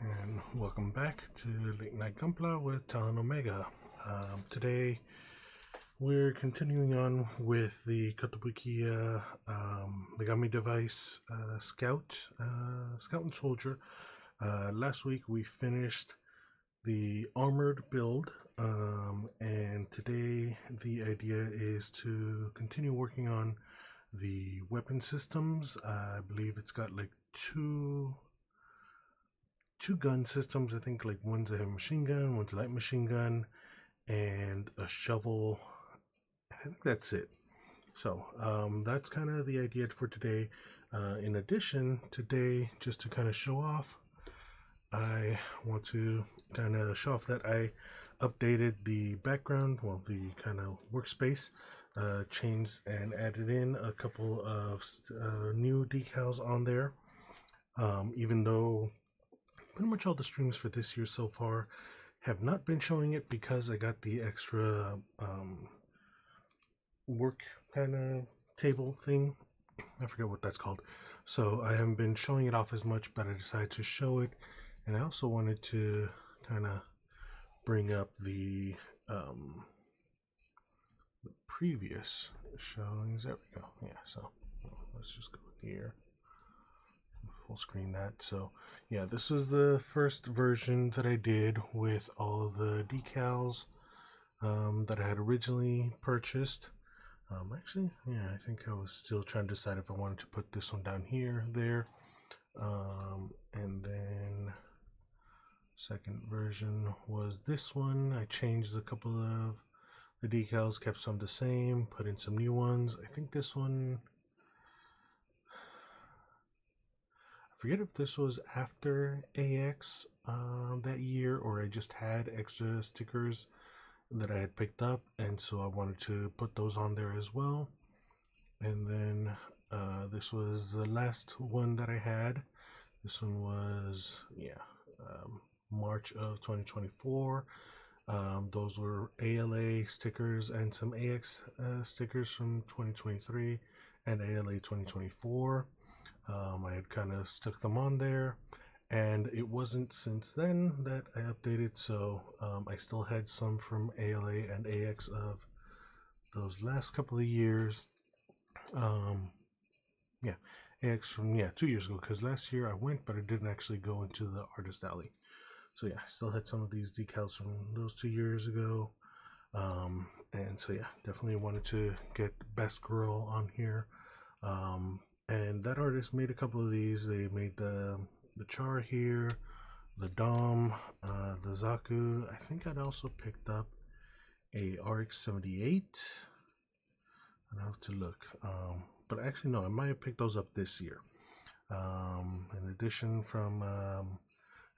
And welcome back to Late Night Gunpla with Talon Omega. Today we're continuing on with the Kotobukiya Megami device Scout and Soldier. Last week we finished the armored build, and today the idea is to continue working on the weapon systems. I believe it's got like two gun systems. I think like one's a heavy machine gun, one's a light machine gun, and a shovel. I think that's it. So that's kind of the idea for today. In addition, today, just to kind of show off, I want to kind of show off that I updated the background, well, the kind of workspace, changed and added in a couple of new decals on there. Even though pretty much all the streams for this year so far have not been showing it because I got the extra work kind of table thing. I forget what that's called. So I haven't been showing it off as much, but I decided to show it. And I also wanted to kind of bring up the previous showings. There we go. Yeah, so let's just go here. Full screen that. So yeah, this is the first version that I did with all of the decals that I had originally purchased. Actually, yeah, I think I was still trying to decide if I wanted to put this one down here, there, and then second version was this one. I changed a couple of the decals, kept some the same, put in some new ones. I think this one, forget if this was after AX that year, or I just had extra stickers that I had picked up, and so I wanted to put those on there as well. And then this was the last one that I had. This one was, yeah, March of 2024. Those were ALA stickers and some AX stickers from 2023 and ALA 2024. I had kind of stuck them on there, and it wasn't since then that I updated, so I still had some from ALA and AX of those last couple of years. Yeah, AX from 2 years ago, because last year I went, but I didn't actually go into the artist alley. So yeah, I still had some of these decals from those 2 years ago. And so yeah, definitely wanted to get Best Girl on here. And that artist made a couple of these. They made the Char here, the Dom, the Zaku. I think I'd also picked up a RX-78. I'd have to look. But actually, no, I might have picked those up this year. In addition, from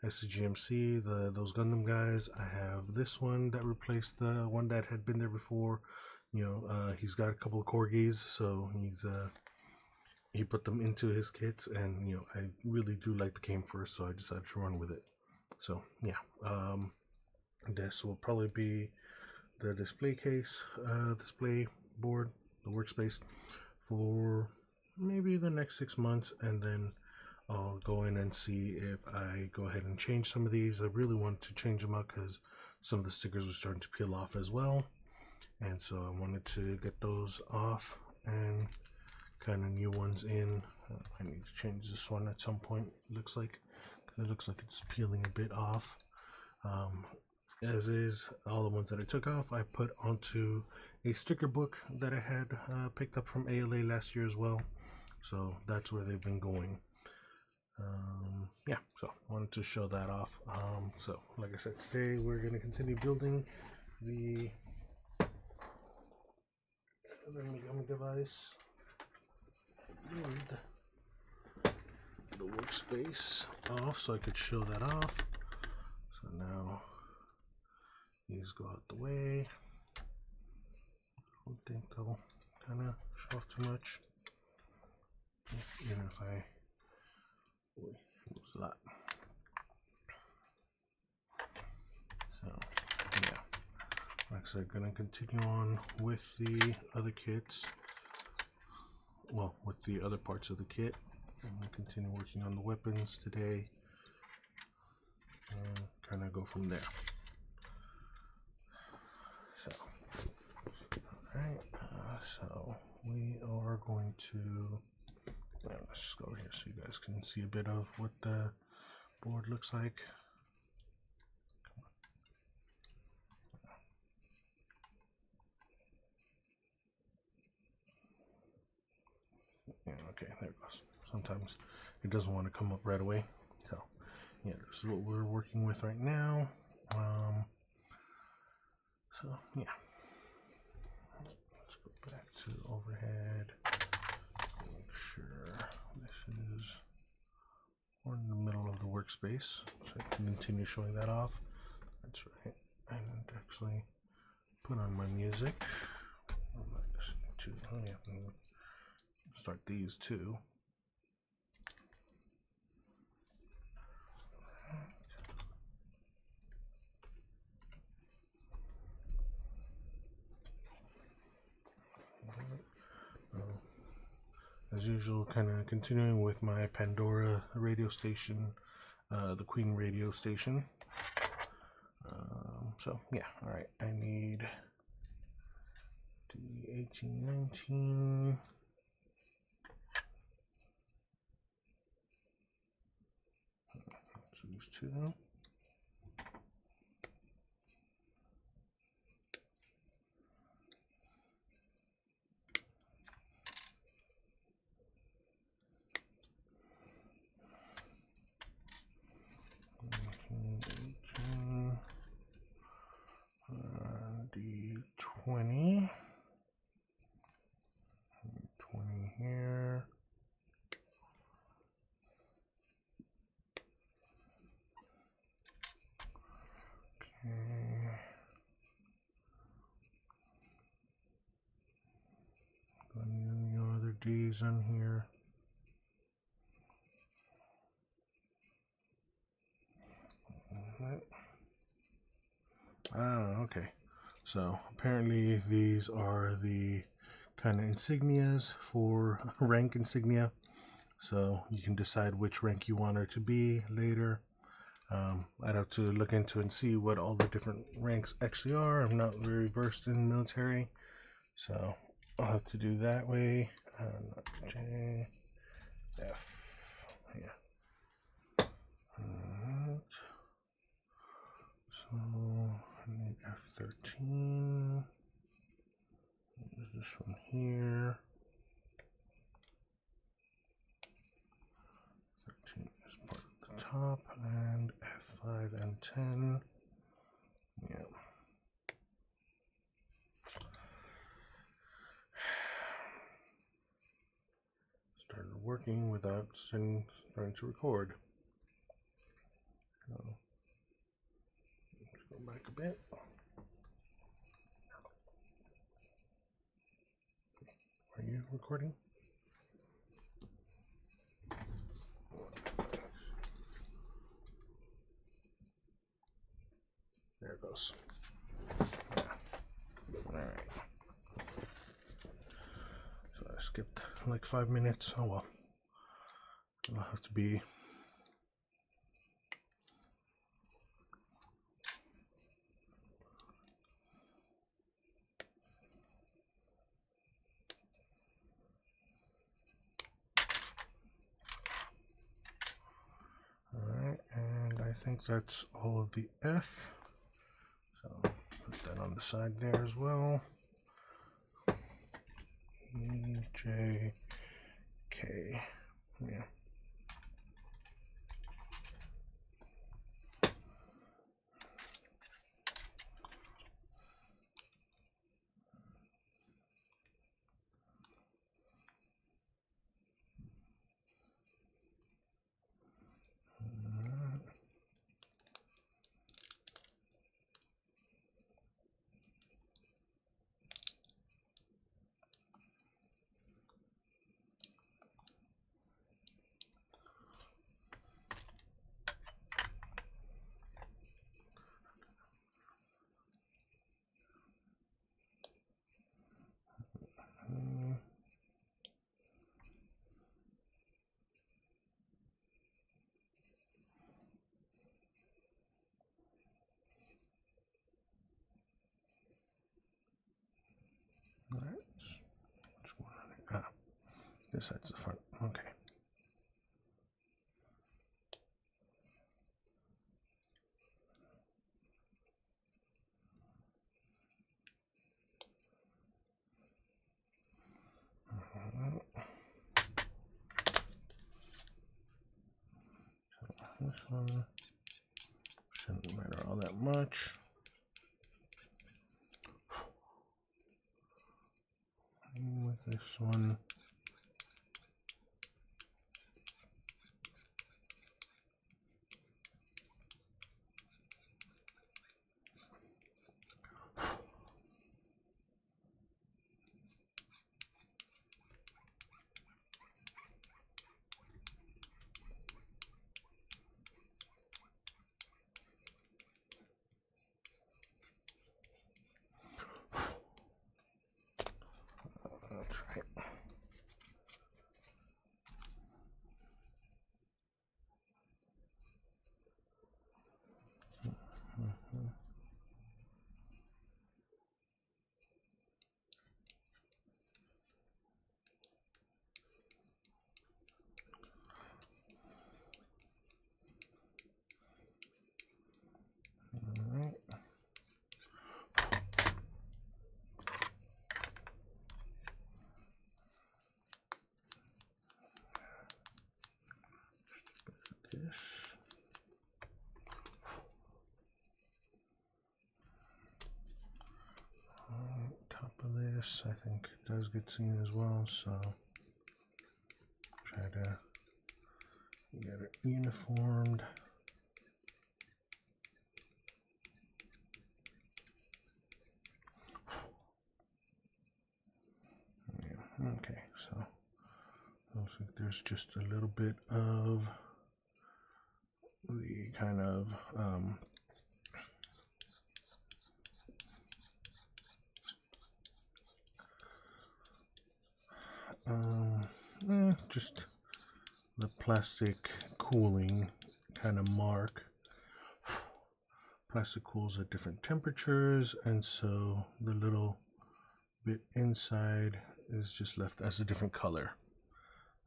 SCGMC, those Gundam guys, I have this one that replaced the one that had been there before. You know, he's got a couple of corgis, so he put them into his kits, and you know, I really do like the Came First, so I decided to run with it. So yeah, this will probably be the display case, display board, the workspace for maybe the next 6 months, and then I'll go in and see if I go ahead and change some of these. I really want to change them up because some of the stickers were starting to peel off as well, and so I wanted to get those off and kind of new ones in. I need to change this one at some point, looks like, because it looks like it's peeling a bit off. As is, all the ones that I took off, I put onto a sticker book that I had picked up from ALA last year as well. So that's where they've been going. Yeah, so I wanted to show that off. So like I said, today we're going to continue building the Megami device. The workspace off so I could show that off. So now these go out the way. I don't think they'll kind of show off too much, even if I moves a lot. So yeah, like I said, gonna continue on with the other kits. Well, with the other parts of the kit. I'm going to continue working on the weapons today. and kind of go from there. So, alright, so we are going to, let's just go over here so you guys can see a bit of what the board looks like. Yeah, okay, there it goes. Sometimes it doesn't want to come up right away. So, yeah, this is what we're working with right now. So, yeah. Let's go back to overhead. Make sure this is we're in the middle of the workspace, so I can continue showing that off. That's right. And actually put on my music. Oh yeah, start these too. As usual, kind of continuing with my Pandora radio station, the Queen radio station. So yeah, all right. I need D1819. So these two. D20. 20 here. Okay. Any other D's on here? Okay. So apparently these are the kind of insignias for rank insignia. So you can decide which rank you want her to be later. I'd have to look into and see what all the different ranks actually are. I'm not very versed in military, so I'll have to do that way. J, F, yeah. So I need F13. There's this one here. 13 is part of the top, and F5 and 10. Yeah. Started working without starting to record. So let's go back a bit. Are you recording? There it goes. Yeah. All right. So I skipped like 5 minutes. Oh well. It'll have to be. Alright, and I think that's all of the F. So put that on the side there as well. E, J, K. Yeah. This side's the front. Okay. This one shouldn't matter all that much. And with this one, that's right. This. Top of this, I think it does get seen as well, so try to get it uniformed. Yeah, okay, so looks like there's just a little bit of the kind of just the plastic cooling kind of mark. Plastic cools at different temperatures, and so the little bit inside is just left as a different color.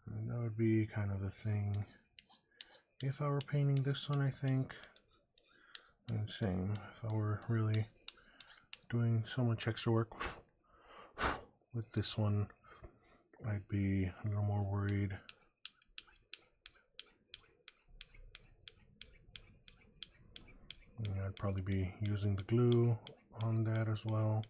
And that would be kind of a thing if I were painting this one, I think. And same if I were really doing so much extra work with this one, I'd be a little more worried. And I'd probably be using the glue on that as well.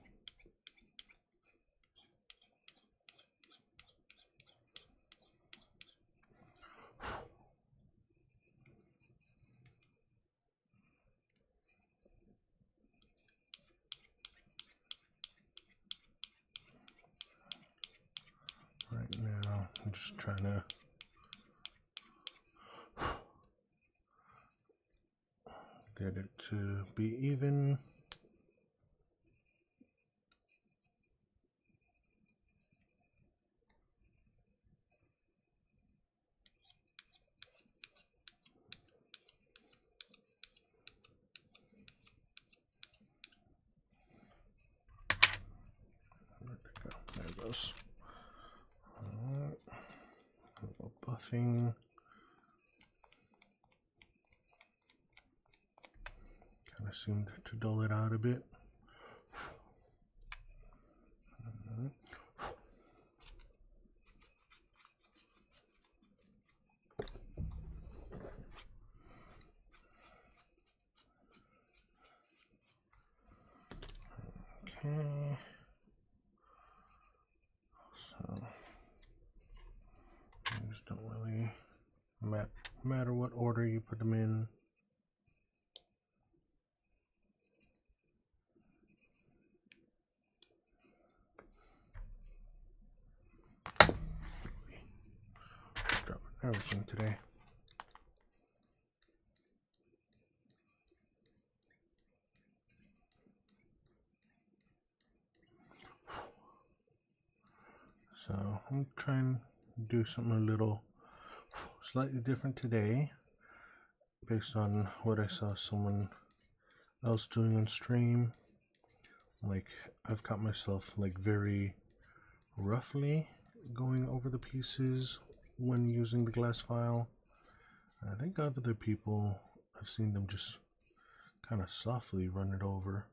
Right now, I'm just trying to get it to be even. Where'd it go? There it goes. Alright. A little buffing. Kind of seemed to dull it out a bit. Okay. So these don't really matter what order you put them in. Just dropping everything today. So I'm trying to do something a little slightly different today based on what I saw someone else doing on stream. Like, I've caught myself like very roughly going over the pieces when using the glass file. I think other people, I've seen them just kind of softly run it over.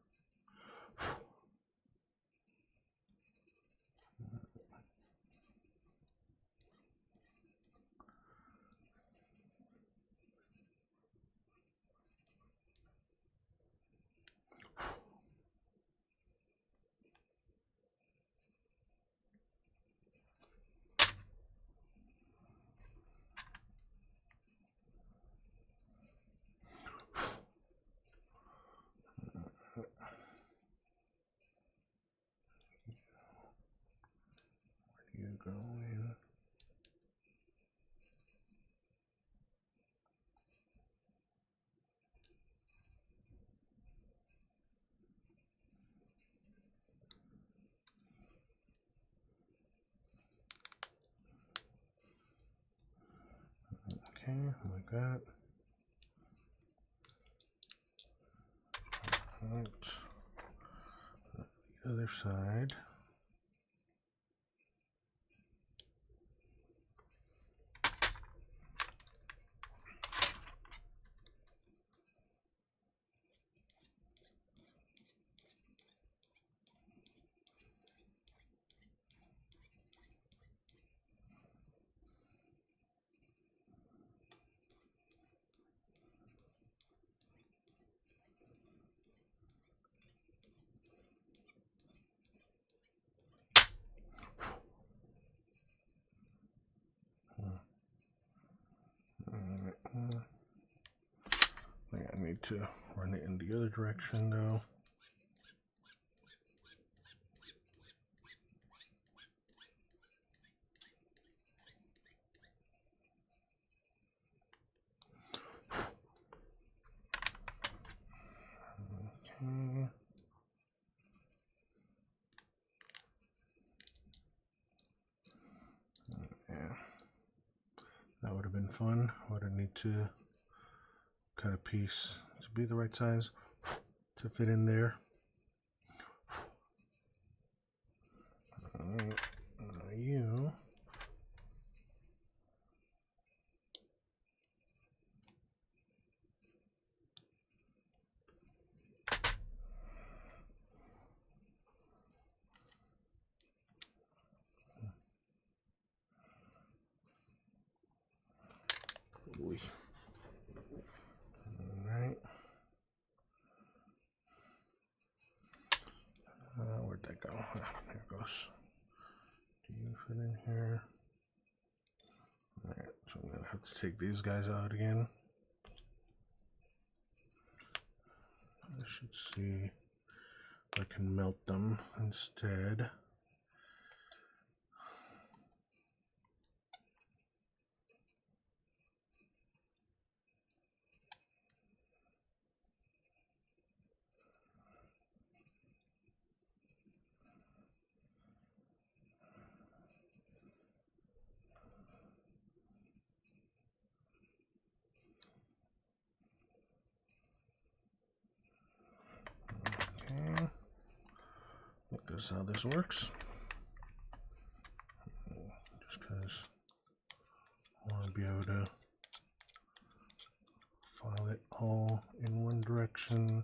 Where do you go in? Okay, like that. Right. The other side. I need to run it in the other direction though. Okay. Yeah, that would have been fun. Would I need to cut a piece to be the right size to fit in there. Alright, now you. Alright. Where'd that go? Ah, there it goes. Do you fit in here? Alright, so I'm gonna have to take these guys out again. I should see if I can melt them instead. Okay, this is how this works. Just because I want to be able to file it all in one direction.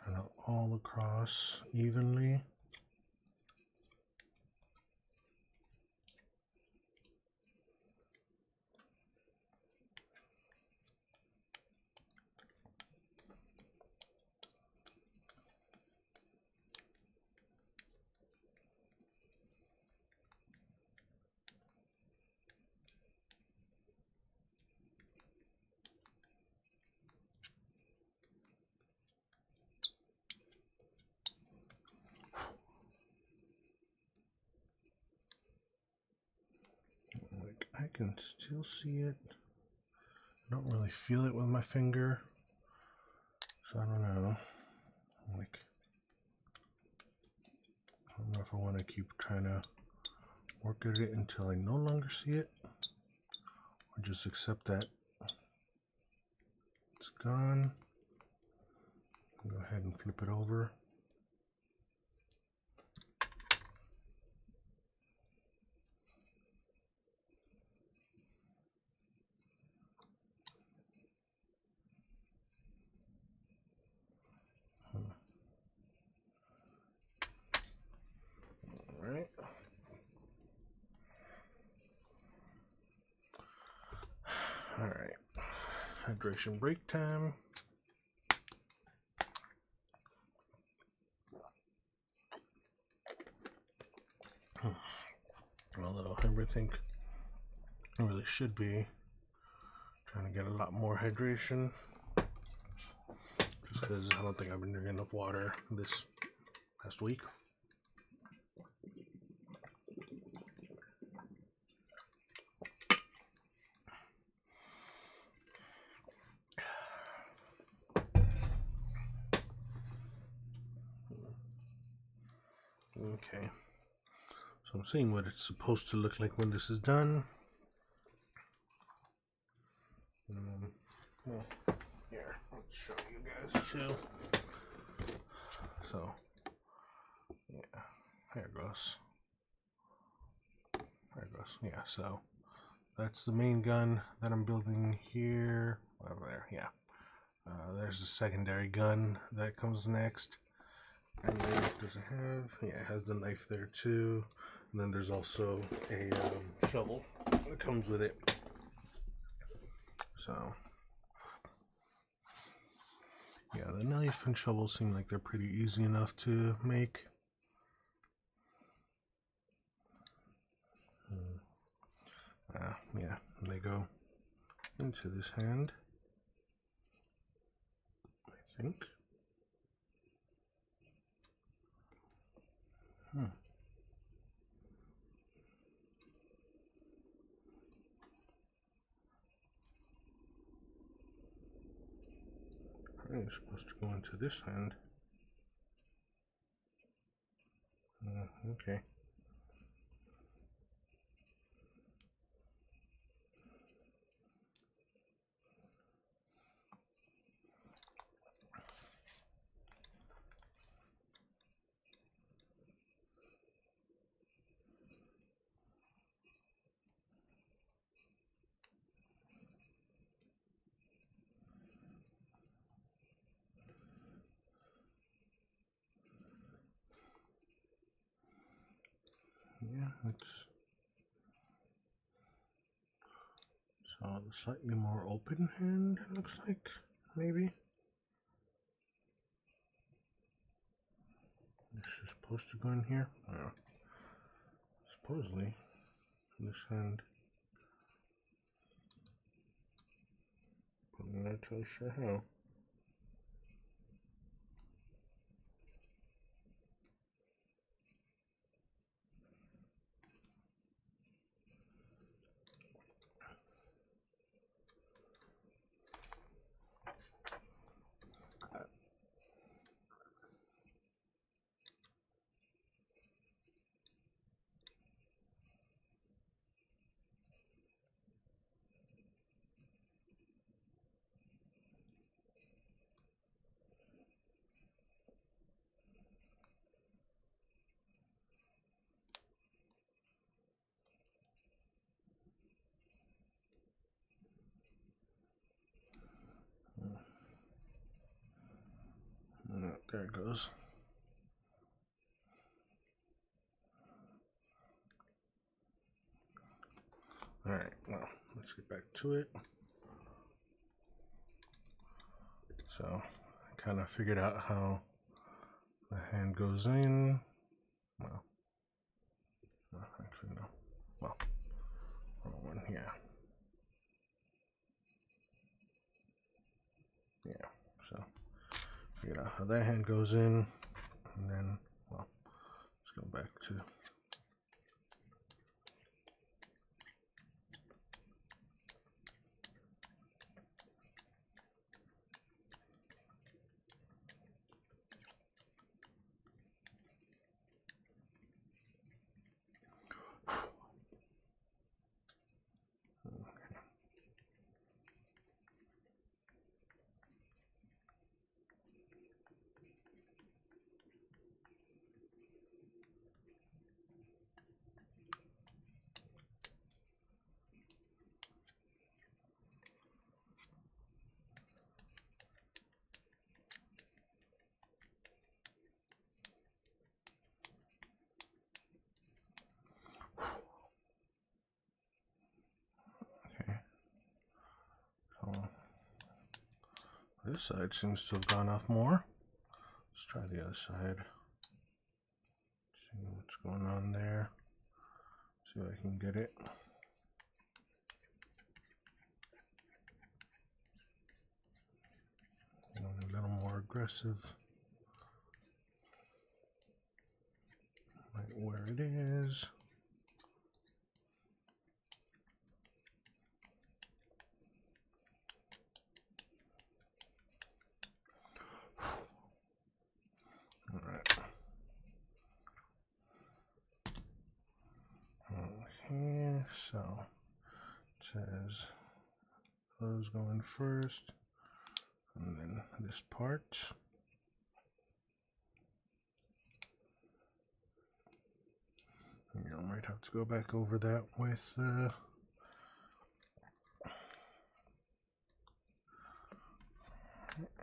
Kind of all across evenly. I can still see it. I don't really feel it with my finger, so I don't know. I don't know if I want to keep trying to work at it until I no longer see it, or just accept that it's gone. Go ahead and flip it over. hydration break time. Although I think I really should be trying to get a lot more hydration, just because I don't think I've been drinking enough water this past week. Okay, so I'm seeing what it's supposed to look like when this is done. Well, here, let's show you guys too. So, yeah, there it goes. There it goes. Yeah, so that's the main gun that I'm building here. Over there, yeah. There's the secondary gun that comes next. And then what does it have? Yeah, it has the knife there too. And then there's also a shovel that comes with it. So, yeah, the knife and shovel seem like they're pretty easy enough to make. Yeah, they go into this hand, I think. It's supposed to go into this hand. Okay. Yeah, it's so the slightly more open hand, it looks like, maybe. This is supposed to go in here. Supposedly, this hand. But I'm not totally sure how. There it goes. Alright, well, let's get back to it. So, I kind of figured out how the hand goes in. Well, no, actually, no. Well, wrong one, yeah. Yeah, so, figured out how that hand goes in. And then, well, let's go back to This side seems to have gone off more. Let's try the other side. See what's going on there. See if I can get it. A little more aggressive. Right where it is. Alright. Okay, so it says those going first, and then this part. You might have to go back over that with and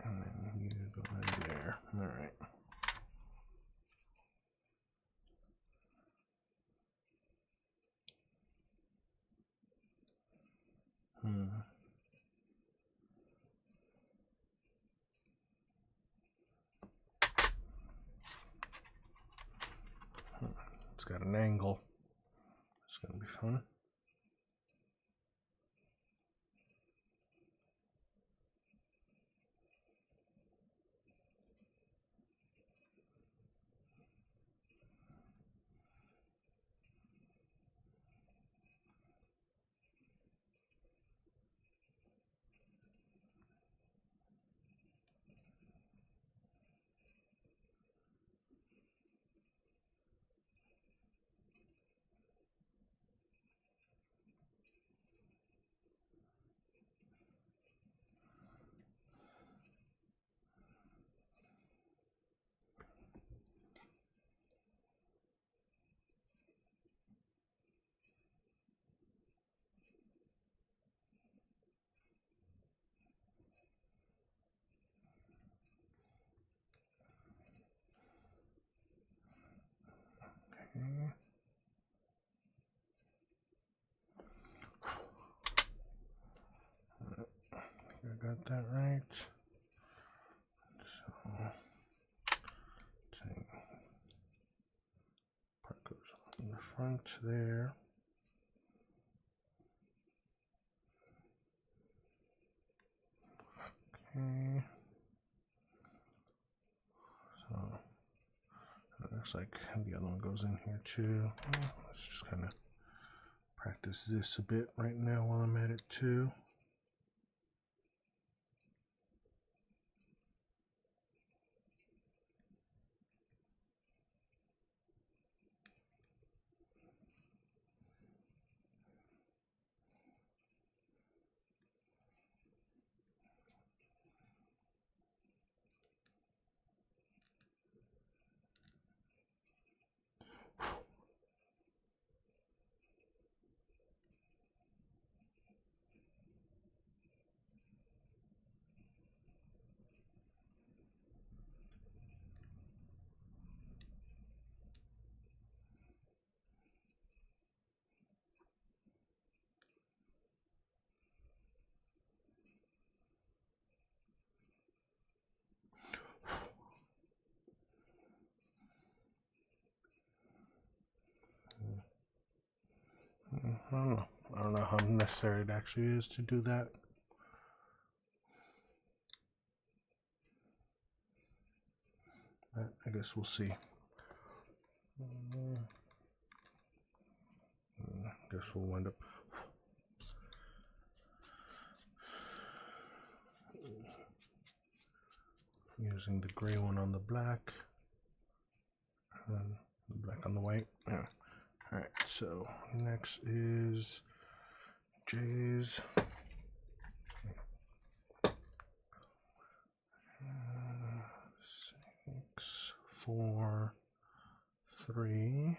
then you go in there. All right. It's got an angle. It's going to be fun. Okay. I got that right. So, part goes on the front there. Okay. So, it looks like the other one goes in here too. Let's just kind of practice this a bit right now while I'm at it too. I don't know how necessary it actually is to do that. But I guess we'll see. I guess we'll wind up using the gray one on the black and the black on the white. Yeah. All right, so next is J's. 6, 4, 3,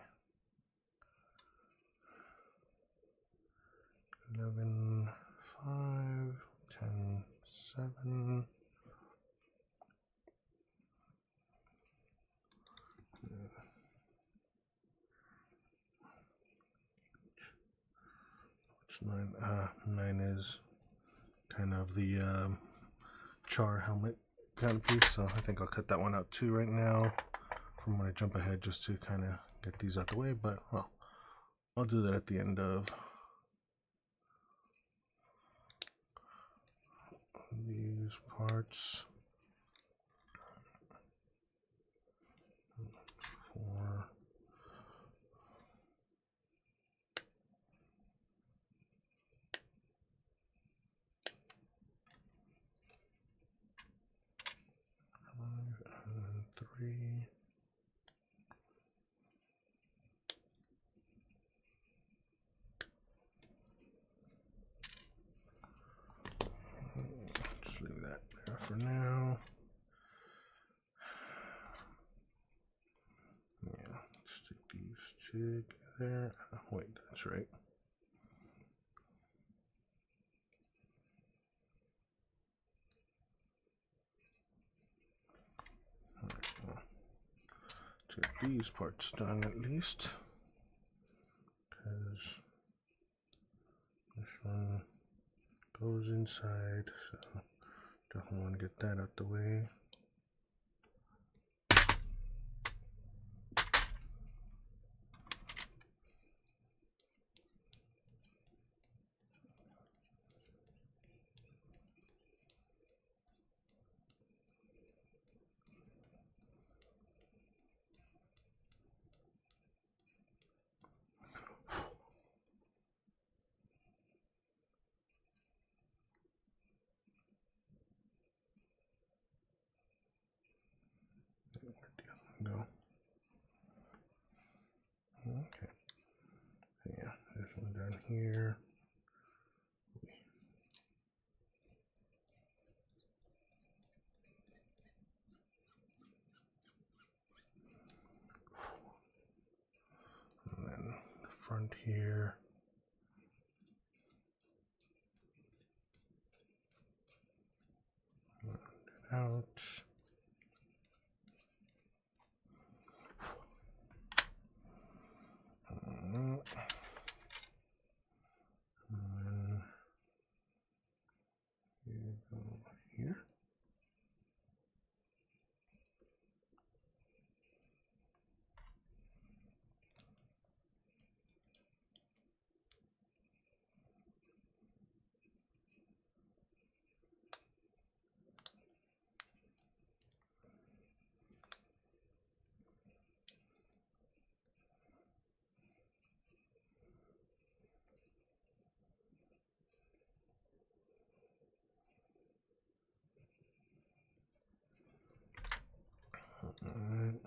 11, 5, 10, 7. Which 9? 9 is kind of the char helmet kind of piece, so I think I'll cut that one out too right now from when I jump ahead, just to kind of get these out the way. But well, I'll do that at the end of these parts. 4. And 3. Just leave that there for now. Yeah, stick these together. Wait, that's right. Alright, well, let's get these parts done at least, because this one goes inside, so definitely want to get that out the way. Where'd the other one go? Okay. Yeah, this one down here. And then the front here. Out. And then you go here. Alright.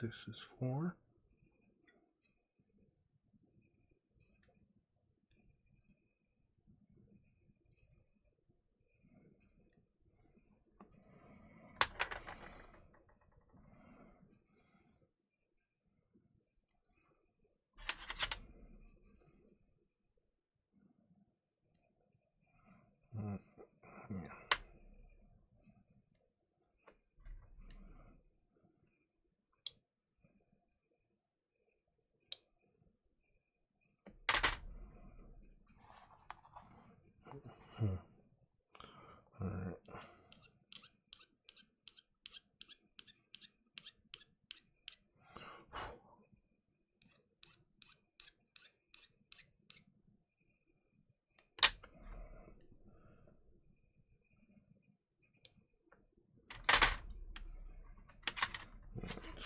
This is for. Yeah.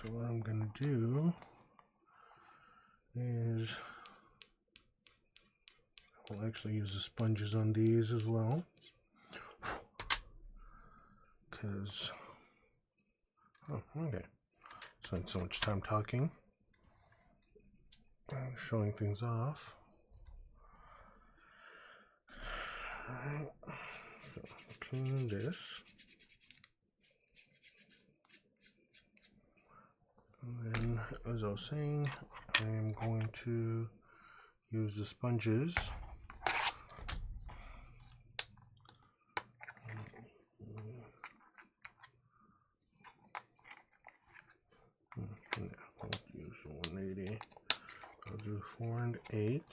So what I'm going to do is I'll actually use the sponges on these as well, because okay, spent so much time talking and showing things off. Alright, so clean this. And then, as I was saying, I am going to use the sponges. Yeah, I'll use 180. I'll do 4 and 8.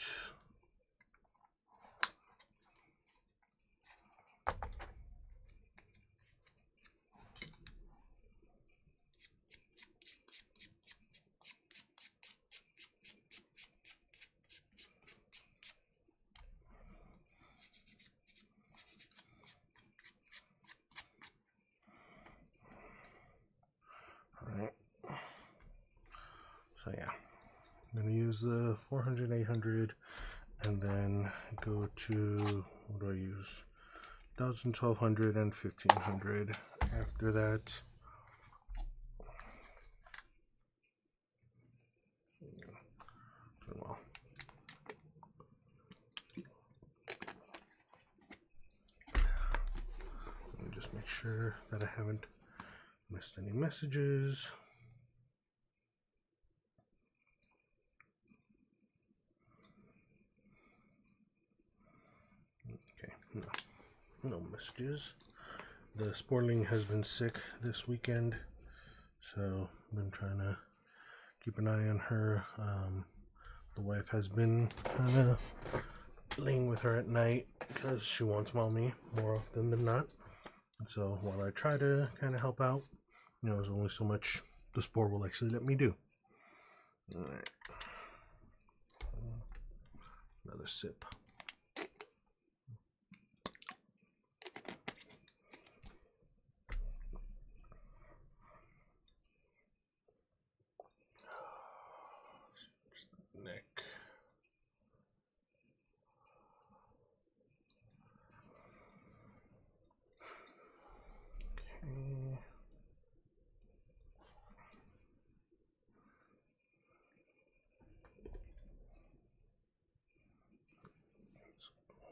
Alright. So yeah, I'm going to use the 400, 800, and then go to, what do I use? 1000, 1200, and 1500 after that. Well, let me just make sure that I haven't missed any messages. Okay, no messages. The Sportling has been sick this weekend, so I've been trying to keep an eye on her. The wife has been kind of laying with her at night because she wants mommy more often than not. And so while I try to kind of help out, there's only so much the sport will actually let me do. All right, another sip. Neck.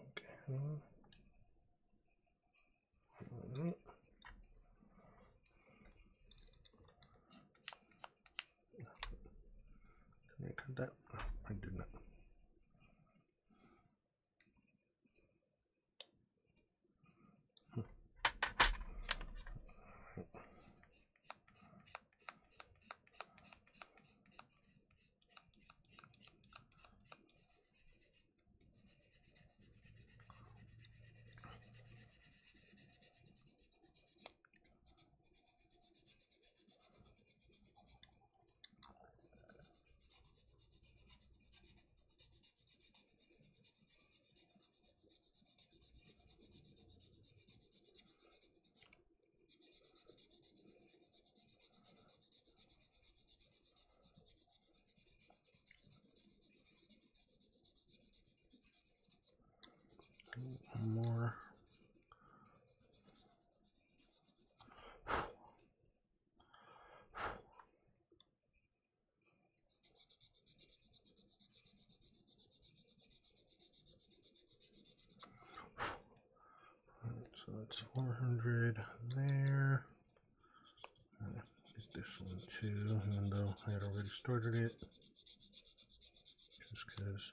Okay. Again. All right. Can I cut that? No, I did not. One more. So that's 400 there. Get this one too, even though I had already started it, just because.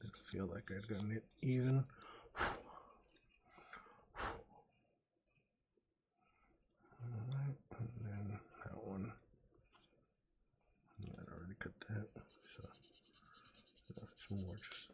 Didn't feel like I'd gotten it even. Alright, and then that one. I'd already cut that, so that's more just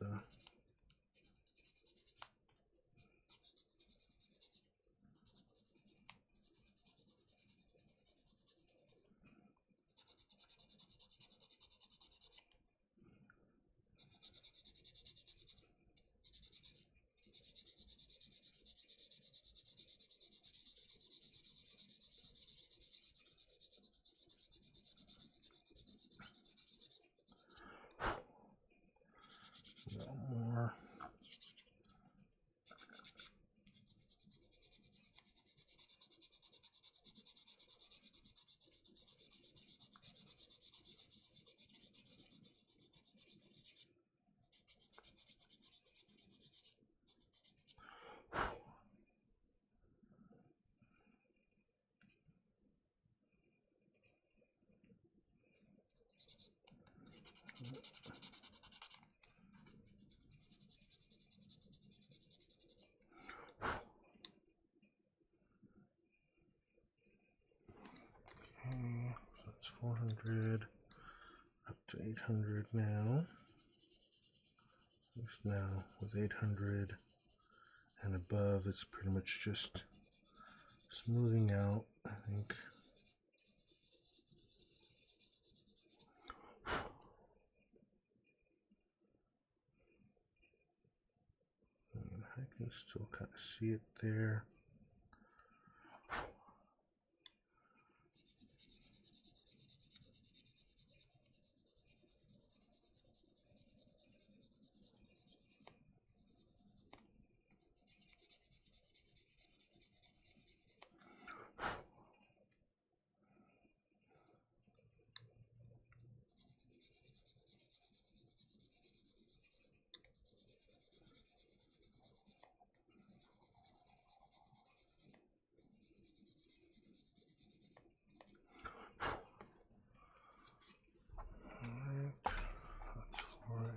That's 400 up to 800 now. At least now with 800 and above, it's pretty much just smoothing out, I think. And I can still kind of see it there.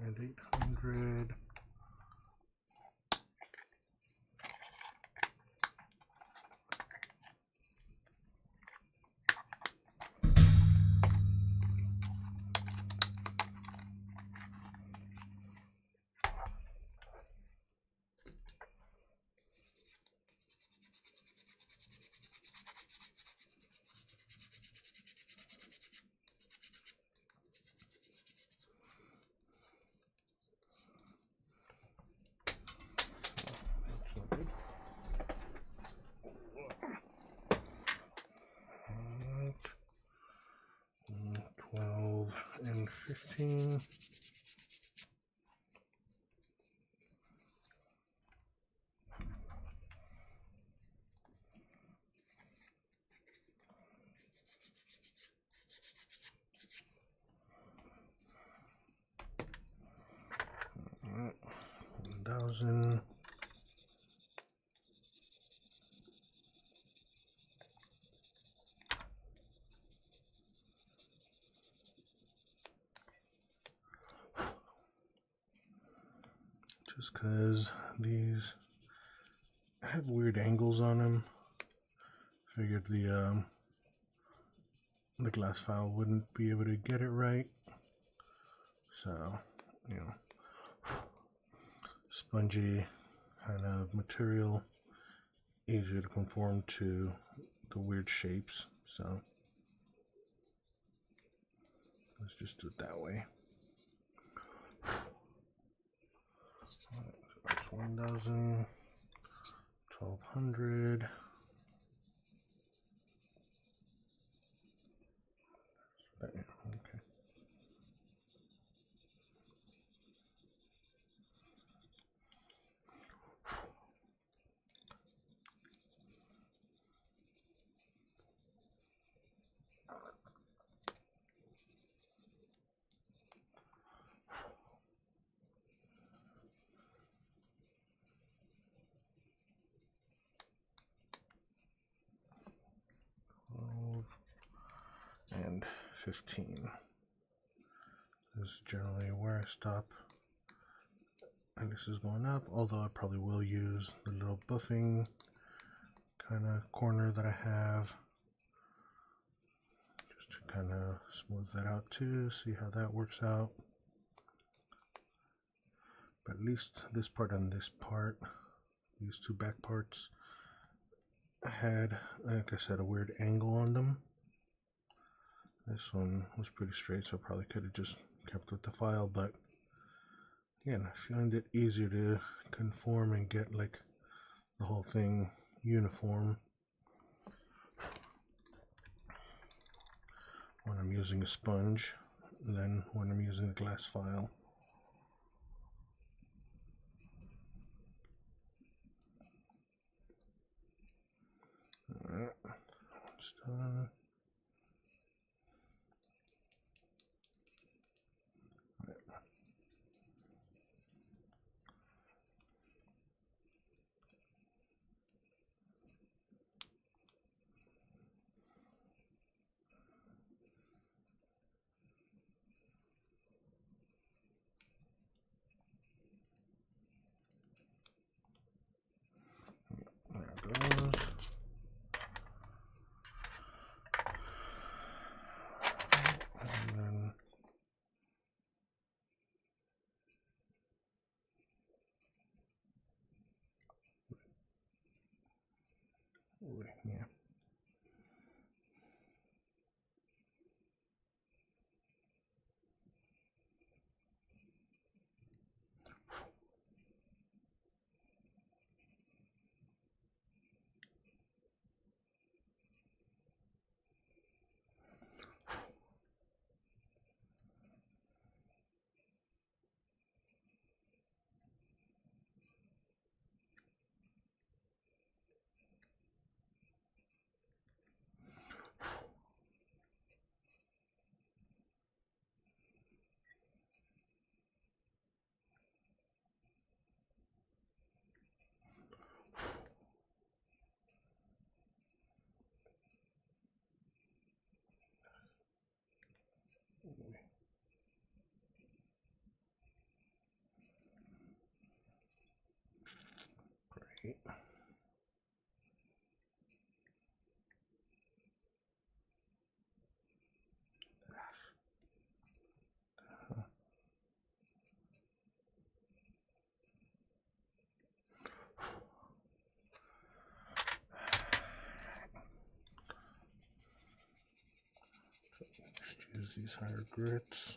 And 800. And 15. All right, 1,000. Just because these have weird angles on them, figured the glass file wouldn't be able to get it right. So, you know, spongy kind of material, easier to conform to the weird shapes. So let's just do it that way. That's 1,000, 1,200. Okay. 15. This is generally where I stop. And this is going up, although I probably will use the little buffing kind of corner that I have just to kind of smooth that out too, see how that works out. But at least this part and this part, these two back parts, had, like I said, a weird angle on them. This one was pretty straight, so I probably could have just kept with the file, but again, I find it easier to conform and get like the whole thing uniform when I'm using a sponge than when I'm using a glass file. Alright, it's done. There it goes. Yeah. Great. Just use these higher grits.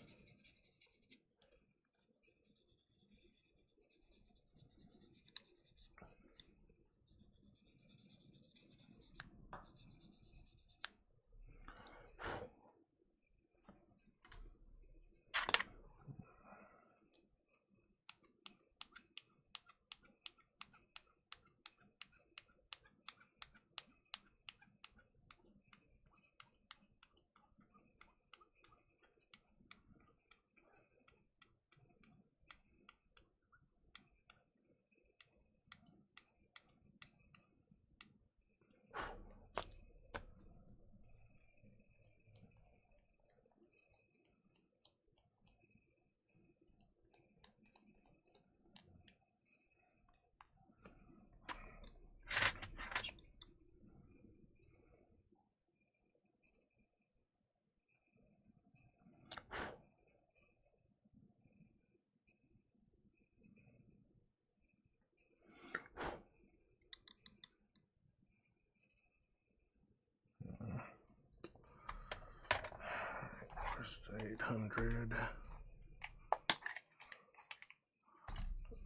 Where's the 800?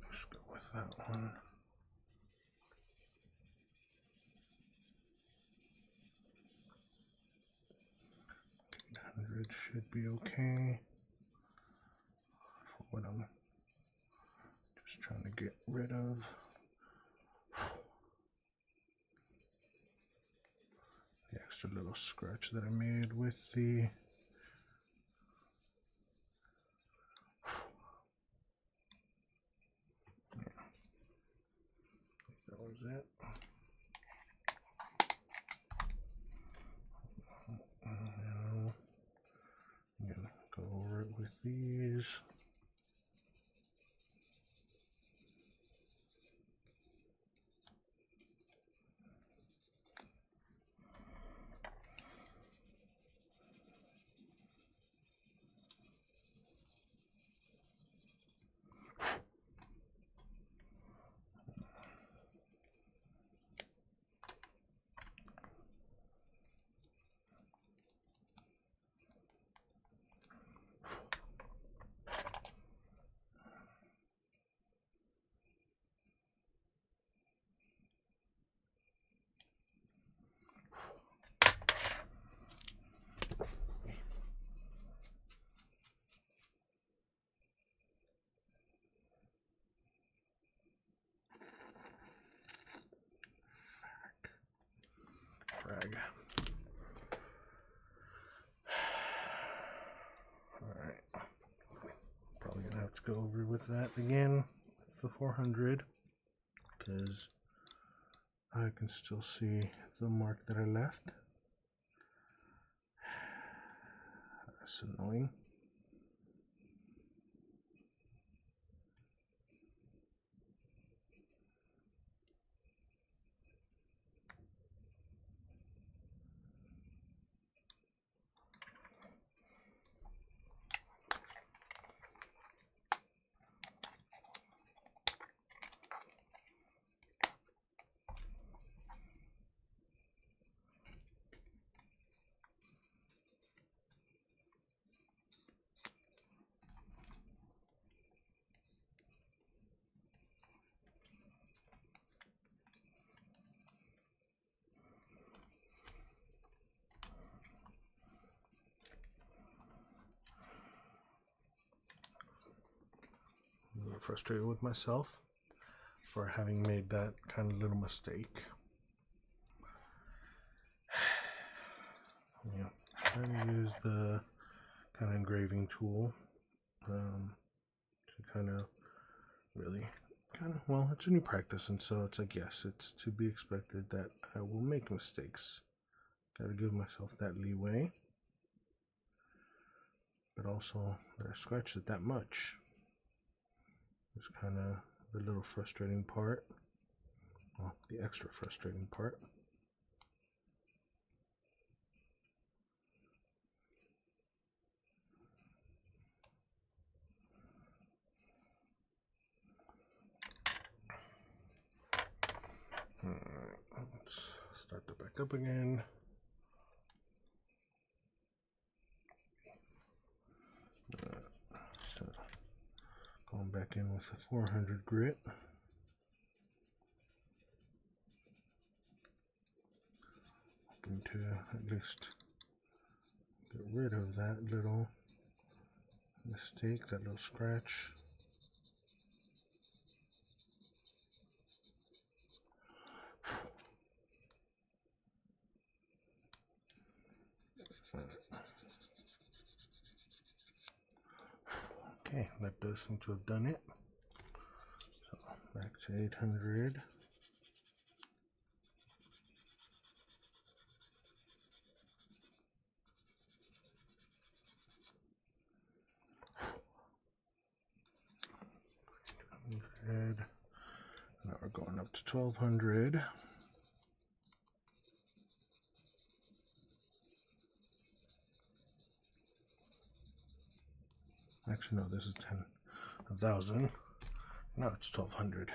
Let's go with that one. 800 should be okay for what I'm just trying to get rid of. The extra little scratch that I made with the that was it. Now I'm gonna go over it with these. Frag. Alright. Probably gonna have to go over with that again with the 400 because I can still see the mark that I left. That's annoying. of frustrated with myself for having made that kind of little mistake. Yeah, I use the kind of engraving tool to kind of well, it's a new practice, and so it's like, yes, it's to be expected that I will make mistakes. Gotta give myself that leeway, but also that I scratched it that much. It's kind of the little frustrating part, well, the extra frustrating part. Let's start that back up again. So going back in with the 400 grit. Hoping to at least get rid of that little mistake, that little scratch. Okay, that does seem to have done it. So back to 800. Now we're going up to 1200. Actually, no, this is 10,000. Now it's 1200.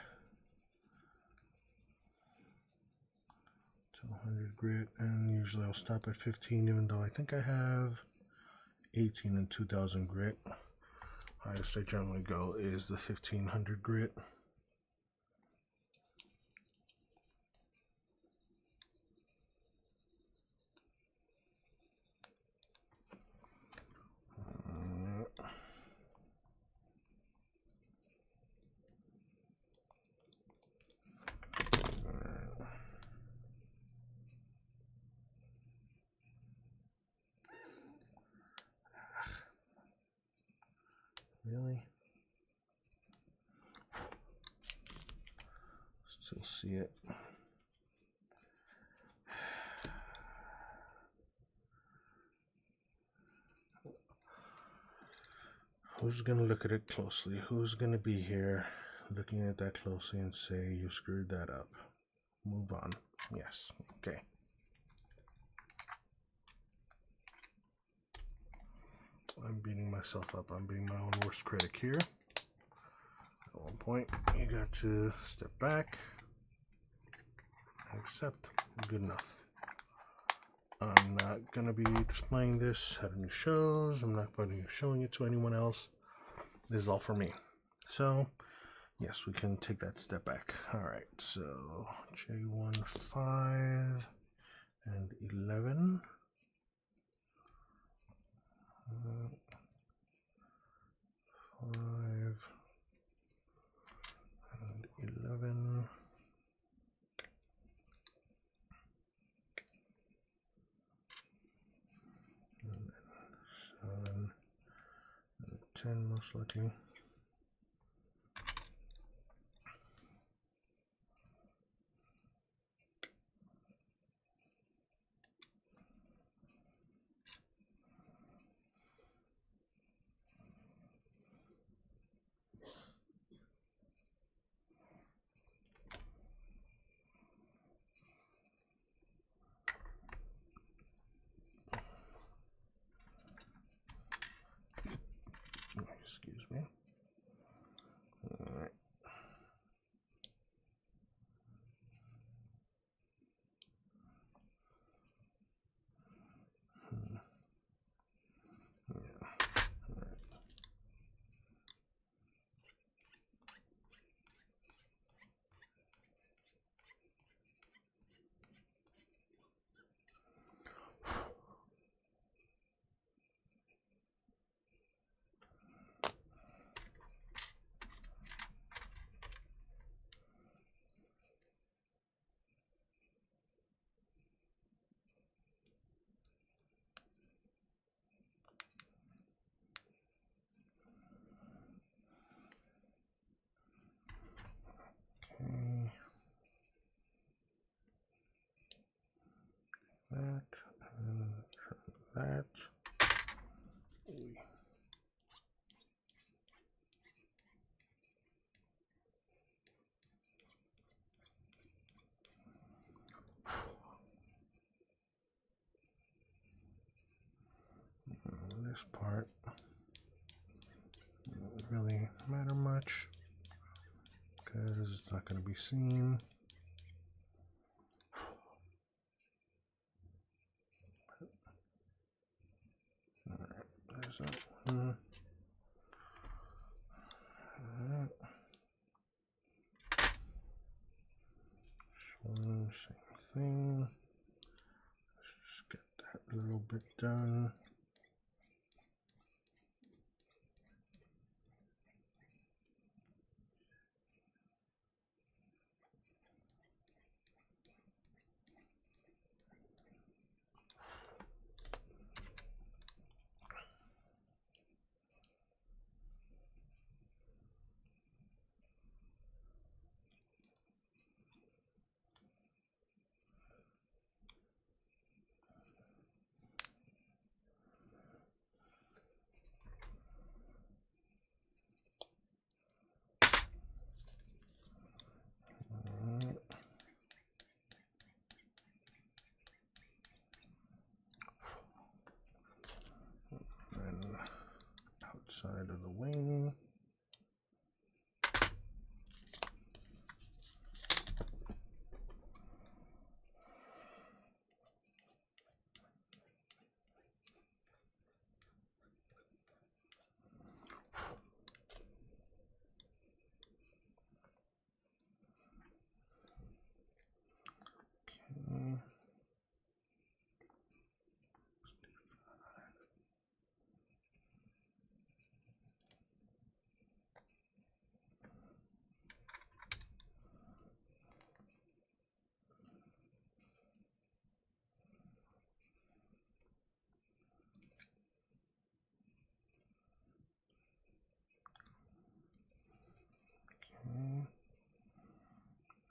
1200 grit, and usually I'll stop at 15, even though I think I have 18 and 2000 grit. Highest I generally go is the 1500 grit. Really? Still see it. Who's going to look at it closely? Who's going to be here looking at that closely and say, you screwed that up? Move on. Yes. Okay. I'm beating myself up. I'm being my own worst critic here. At one point, you got to step back and accept. Good enough. I'm not going to be displaying this at any shows. I'm not going to be showing it to anyone else. This is all for me. So, yes, we can take that step back. All right, so J1, 5, and 11. 5 and 11. And then 7 and 10 most likely. Excuse me. All right. Yeah. All right. that. Ooh. This part doesn't really matter much because it's not going to be seen. Alright, there's that one. Alright. This one, same thing. Let's just get that little bit done. Then outside of the wing. Okay.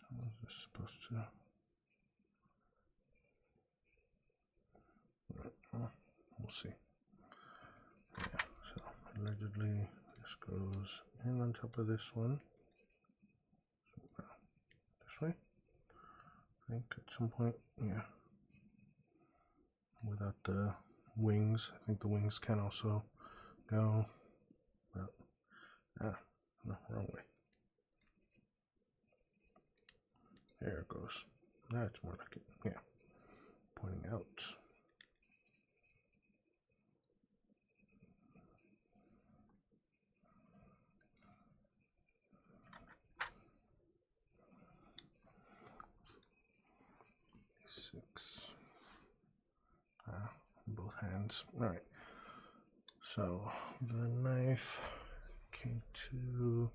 How is this supposed to? We'll see. Yeah, so allegedly this goes in on top of this one. This way. I think at some point, yeah. Without the wings, I think the wings can also go. But, no, wrong way. There it goes. That's more like it. Yeah. Pointing out. Six. Both hands. Alright. So the knife K2.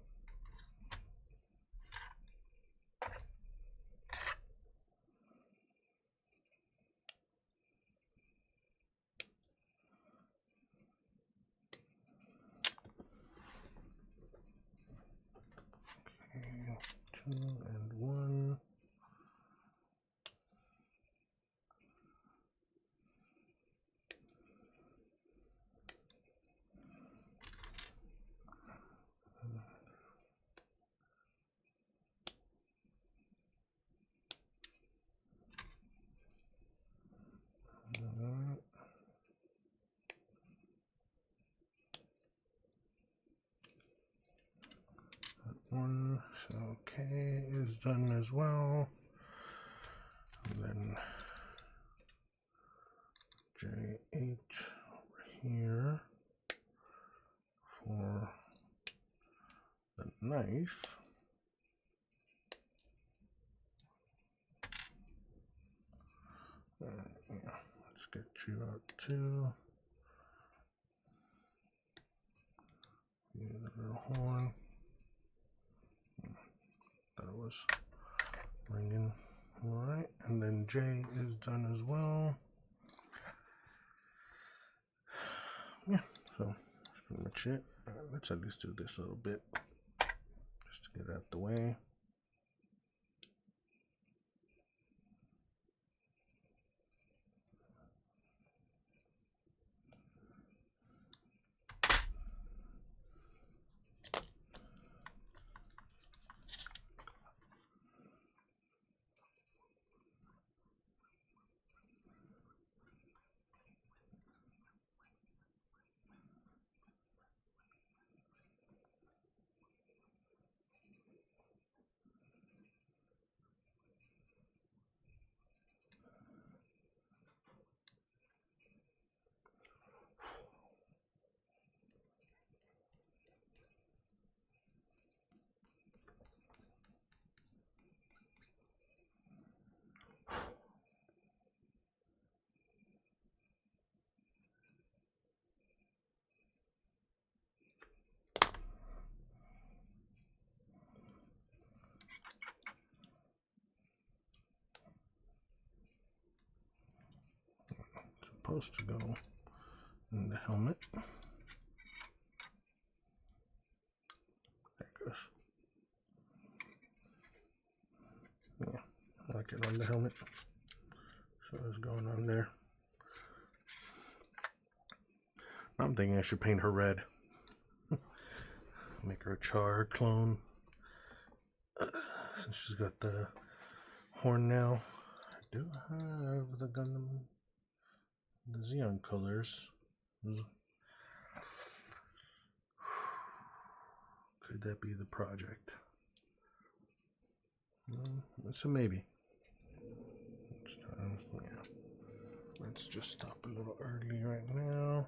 Okay, 2 and 1. One, so K is done as well. And then J8 over here for the knife. Yeah, let's get you out too. The little horn. Thought it was ringing. Alright, and then J is done as well. Yeah, so that's pretty much it. Let's at least do this a little bit just to get it out the way. supposed to go in the helmet. There it goes. Yeah, I like it on the helmet. So it's going on there. I'm thinking I should paint her red. Make her a Char clone. Since she's got the horn now. I do have the Gundam, the Xeon colors. Could that be the project? It's a maybe. Yeah. Let's just stop a little early right now.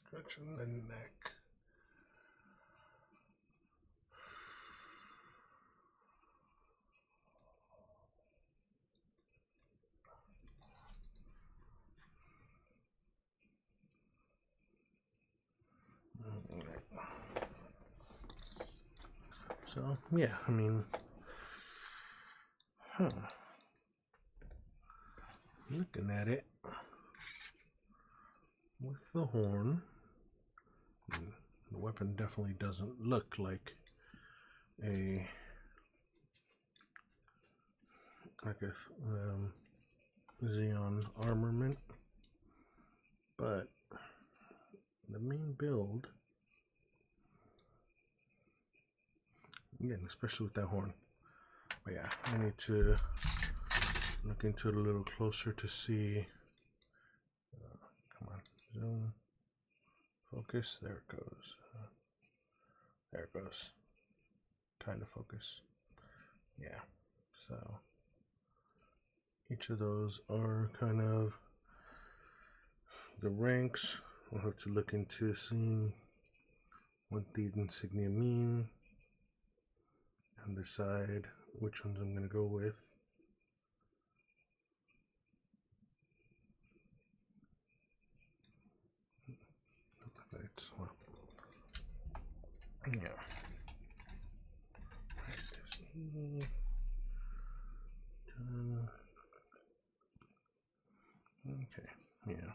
Stretching the neck. So yeah, I mean, looking at it with the horn, the weapon definitely doesn't look like a Xeon armament, but the main build, again, especially with that horn. But yeah, I need to look into it a little closer to see. Come on, zoom, focus. There it goes. There it goes. Kind of focus. Yeah. So each of those are kind of the ranks. We'll have to look into seeing what the insignia mean and decide which ones I'm going to go with. Well, yeah. Okay, yeah.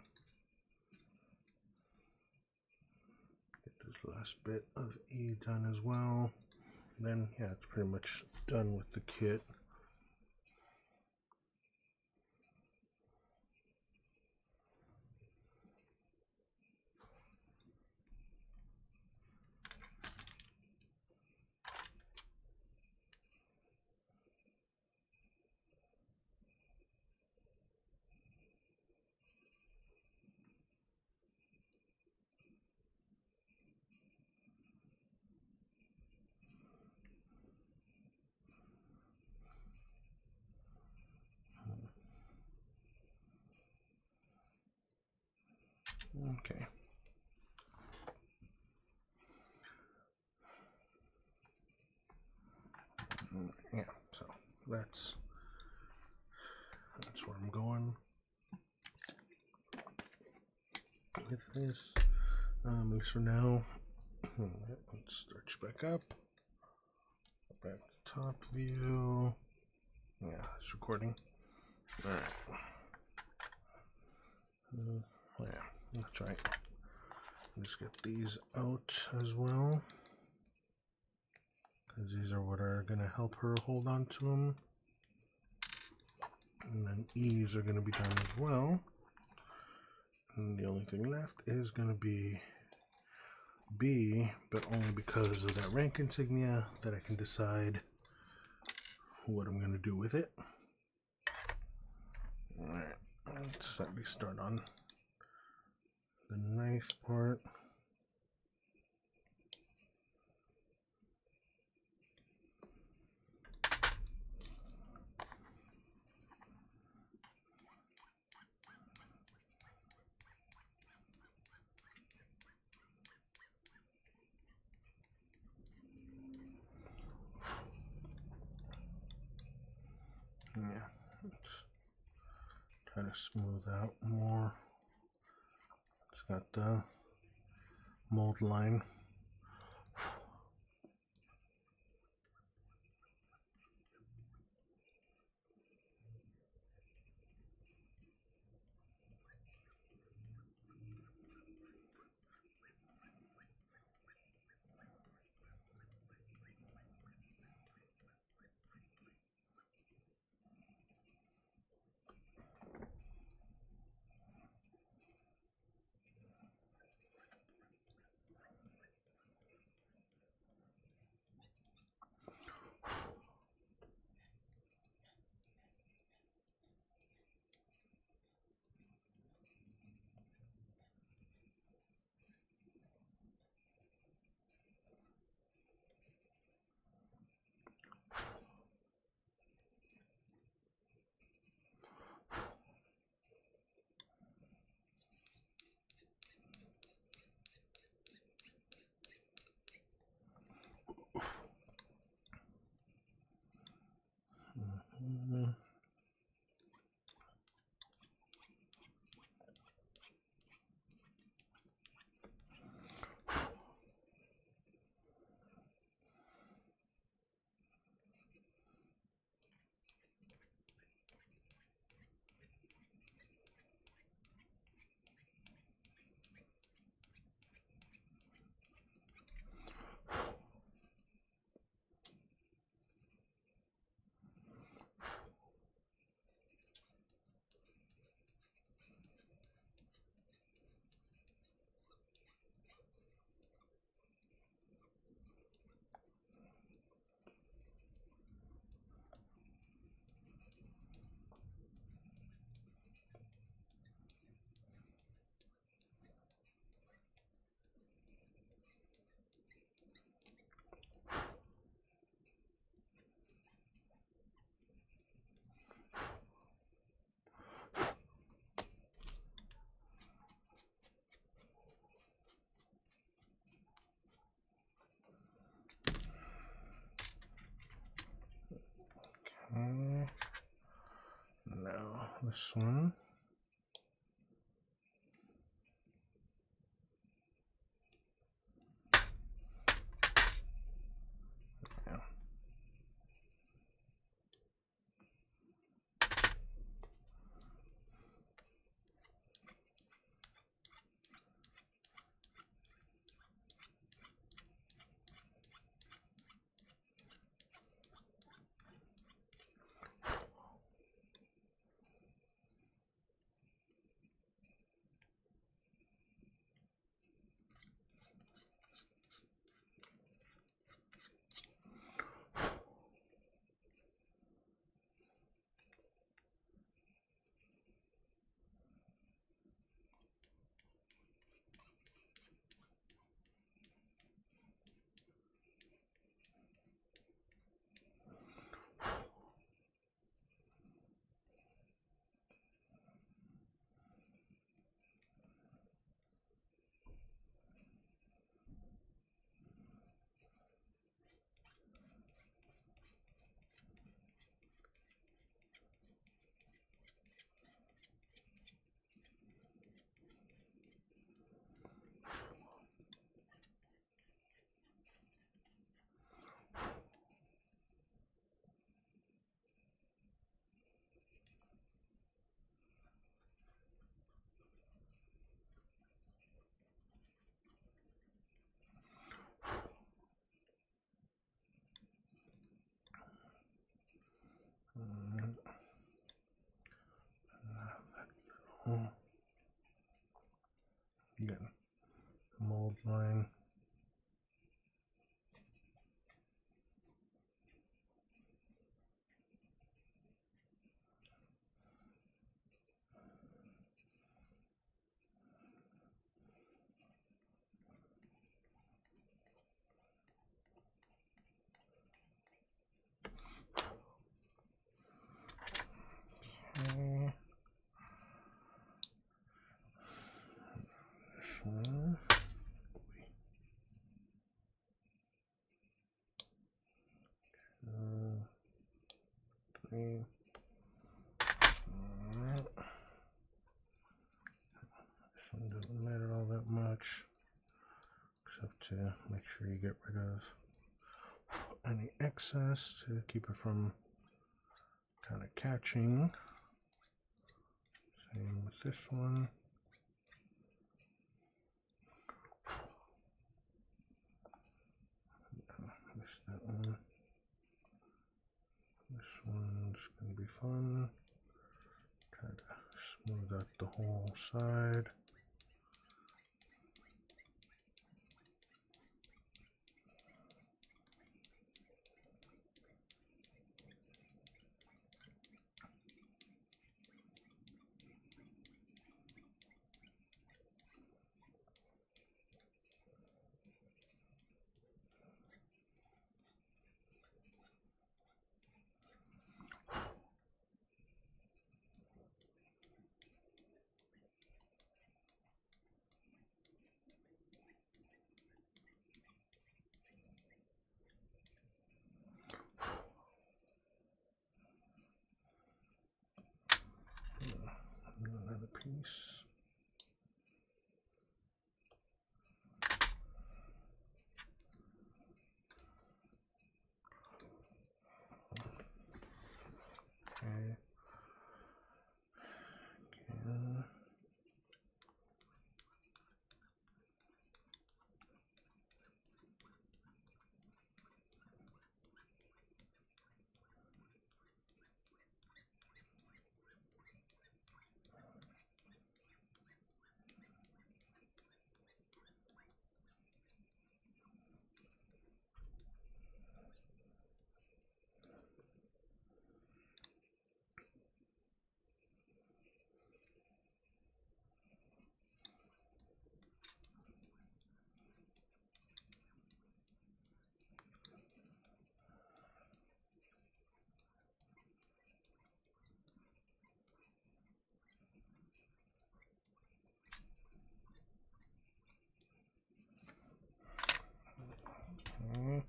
Get this last bit of E done as well. Then, yeah, it's pretty much done with the kit. Okay. Yeah, so that's where I'm going with this. At least for now. Let's start you back up. Back to top view. Yeah, it's recording. Alright. Yeah, that's right. Just get these out as well, because these are what are going to help her hold on to them. And then E's are going to be done as well. And the only thing left is going to be B, but only because of that rank insignia that I can decide what I'm going to do with it. Alright, let's at least start on the knife part. Yeah, try to smooth out more. It's got the mold line. Okay. Now this one. Yeah. Again, mold line. Okay. This one. 2, 3. much, except to make sure you get rid of any excess to keep it from kind of catching. Same with this one. Missed that one. This one's going to be fun. Try to smooth out the whole side. Another piece. Okay. Again. Okay.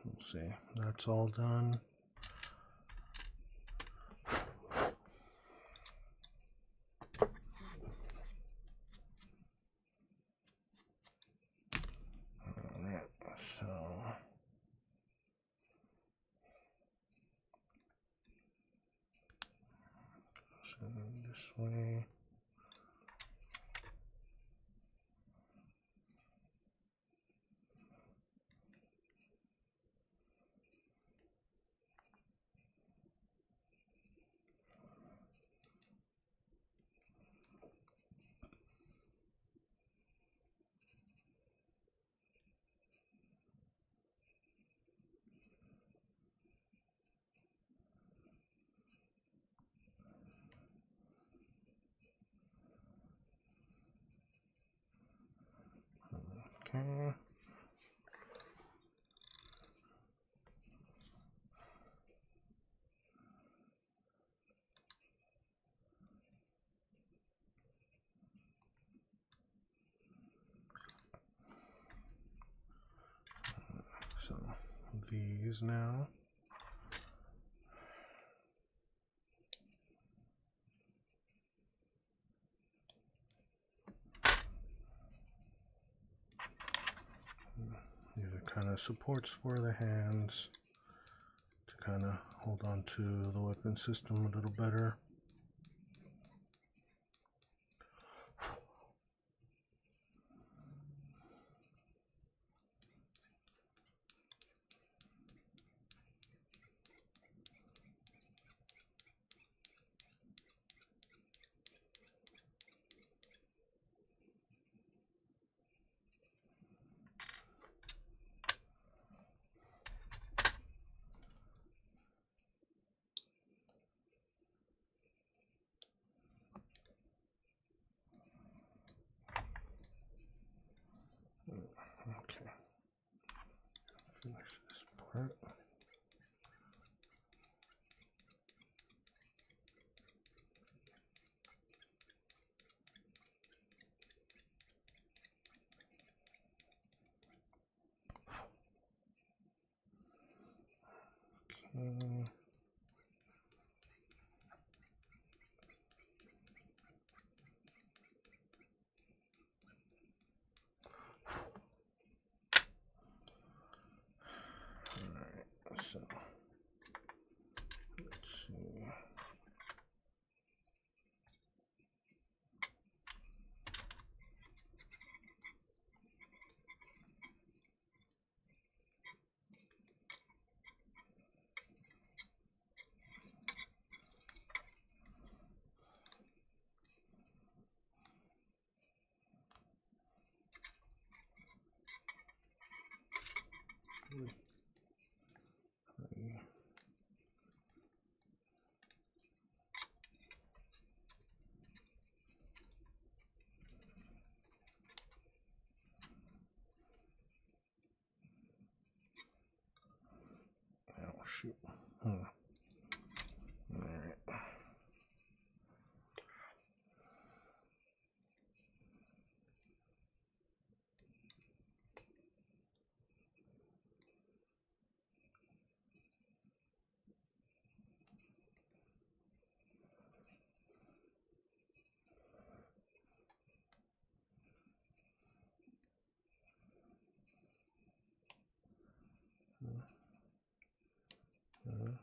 We'll see. That's all done. Alright, so this way. Okay. So these now. These are kind of supports for the hands to kind of hold on to the weapon system a little better. Oh, shoot. All right.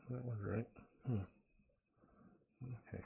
That was right. Okay.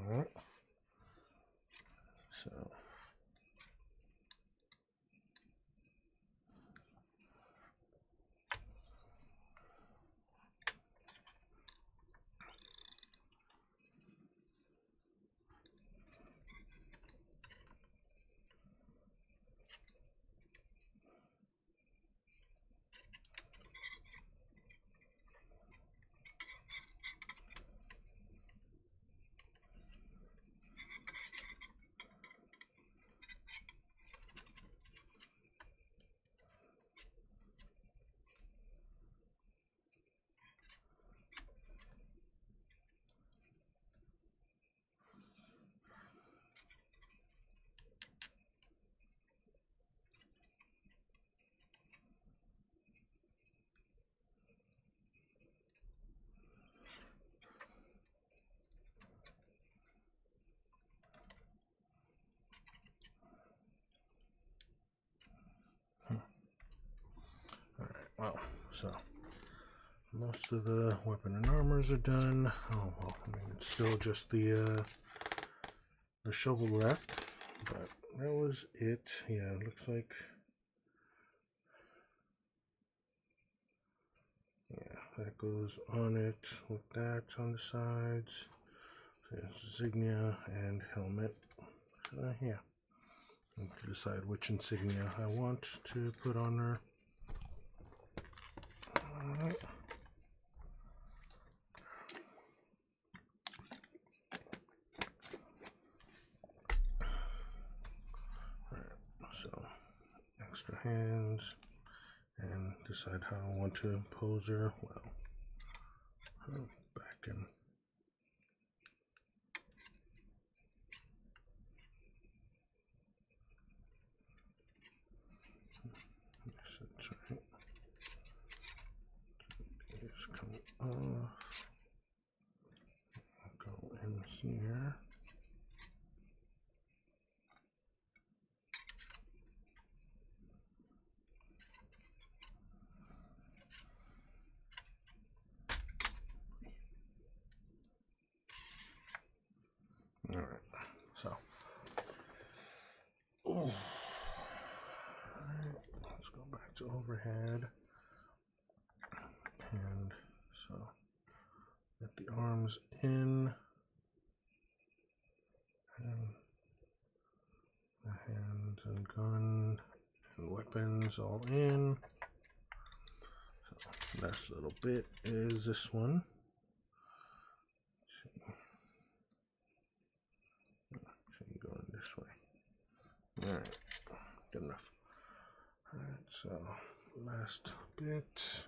All right. So. Well, so most of the weapon and armors are done. Oh well, I mean it's still just the shovel left, but that was it. Yeah, it looks like. Yeah, that goes on it with that on the sides. So insignia and helmet. Yeah, I need to decide which insignia I want to put on her. Alright. So extra hands and decide how I want to pose her. Well, back in. Yes, that's right. These come off. Go in here. All right, so to overhead, and so get the arms in, and the hands and gun and weapons all in. So last little bit is this one. Going this way. All right, good enough. All right, so last bit.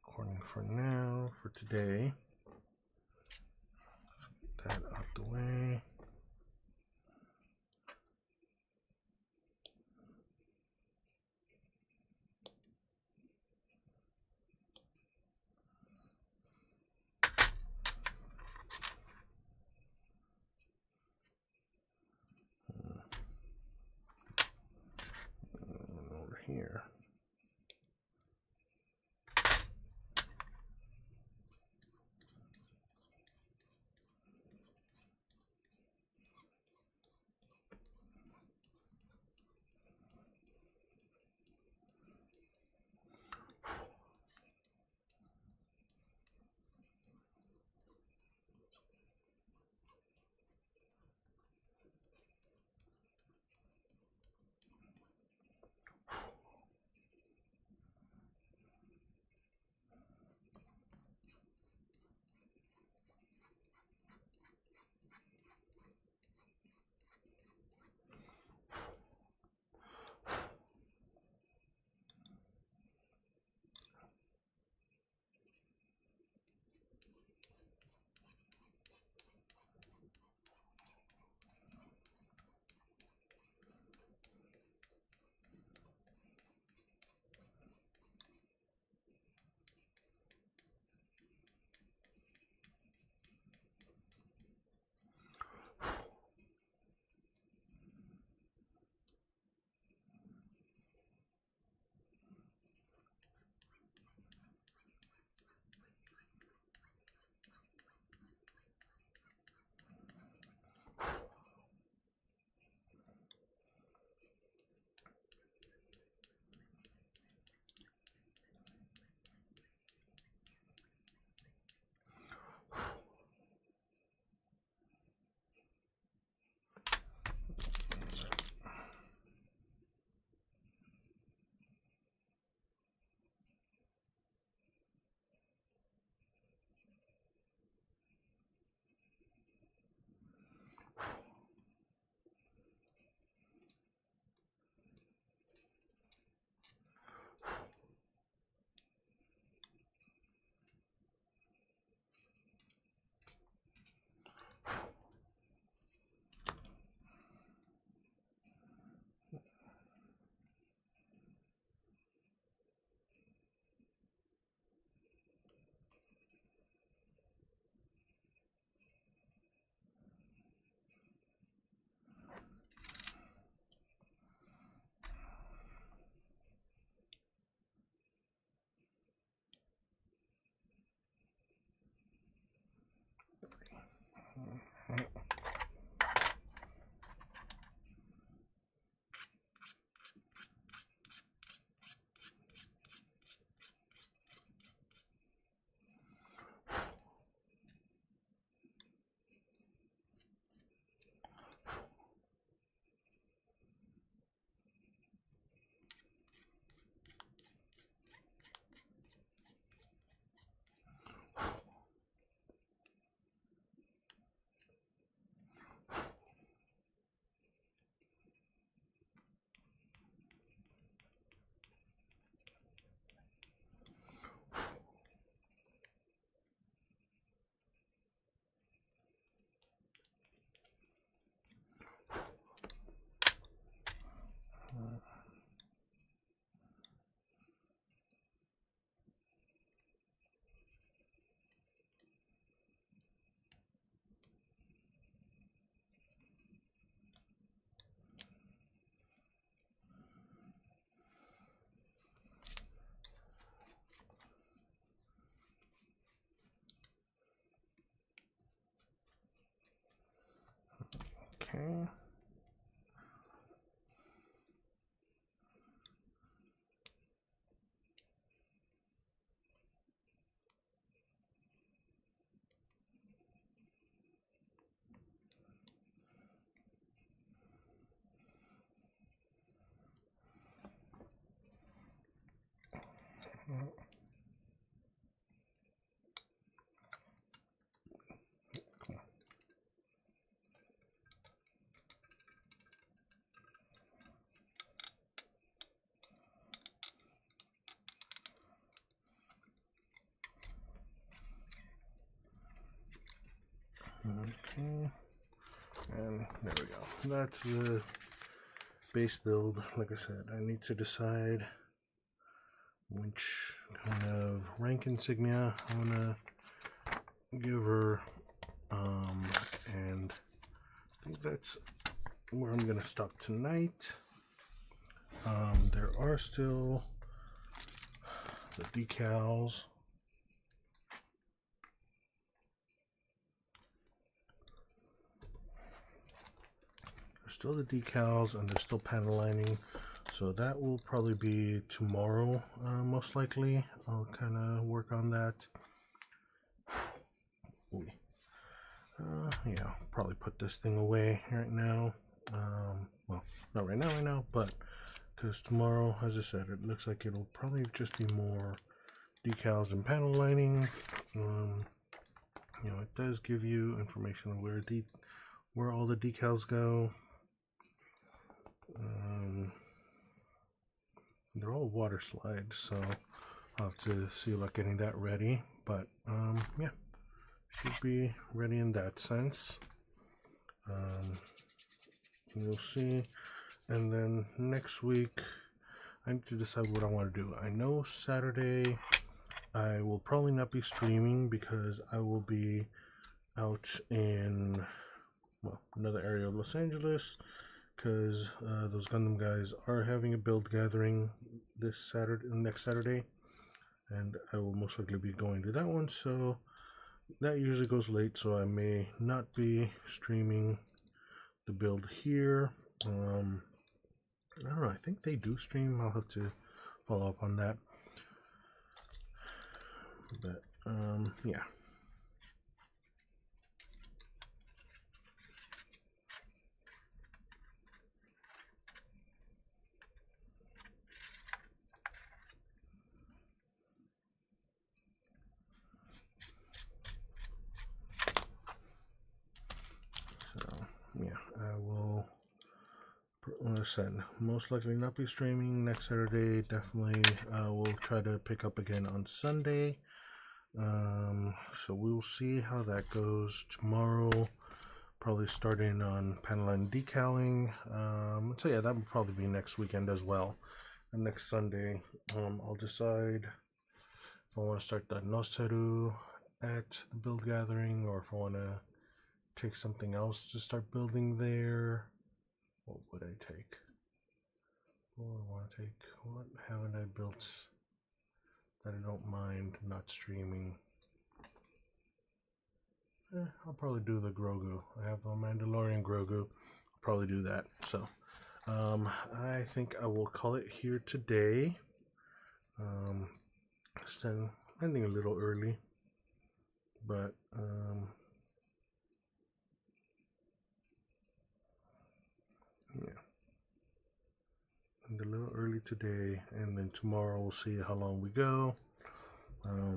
Recording for now, for today. Let's get that out the way. And over here. Okay. Okay, and there we go. That's the base build. Like I said, I need to decide which kind of rank insignia I'm gonna give her, and I think that's where I'm gonna stop tonight. There are still the decals. There's still the decals, and there's still panel lining, so that will probably be tomorrow, most likely. I'll kind of work on that. Yeah, I'll probably put this thing away right now. Well, not right now, but because tomorrow, as I said, it looks like it'll probably just be more decals and panel lining. You know, it does give you information on where all the decals go. They're all water slides, so I'll have to see about getting that ready. But yeah, should be ready in that sense. You'll see. And then next week, I need to decide what I want to do. I know Saturday I will probably not be streaming because I will be out in, well, another area of Los Angeles, because those Gundam guys are having a build gathering next Saturday, and I will most likely be going to that one, so that usually goes late, so I may not be streaming the build here. I don't know, I think they do stream. I'll have to follow up on that, but yeah. Yeah, I will, like I said, most likely not be streaming next Saturday. Definitely we'll try to pick up again on Sunday. So we'll see how that goes tomorrow. Probably starting on panel and decaling. So yeah, that will probably be next weekend as well. And next Sunday, I'll decide if I want to start the Noseru at the build gathering, or if I want to take something else to start building there. What would I take? What do I want to take? What haven't I built that I don't mind not streaming? I'll probably do the Grogu. I have a Mandalorian Grogu. I'll probably do that. So I think I will call it here today. Ending a little early, but yeah, and a little early today, and then tomorrow we'll see how long we go.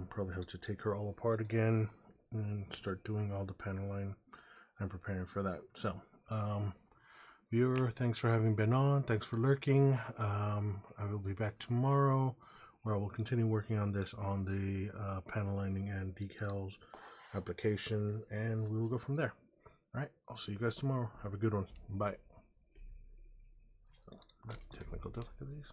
Probably have to take her all apart again and start doing all the panel line and preparing for that. So viewer, thanks for having been on. Thanks for lurking. I will be back tomorrow, where I will continue working on this on the panel lining and decals application, and we will go from there. All right, I'll see you guys tomorrow. Have a good one. Bye. Technical difficulties.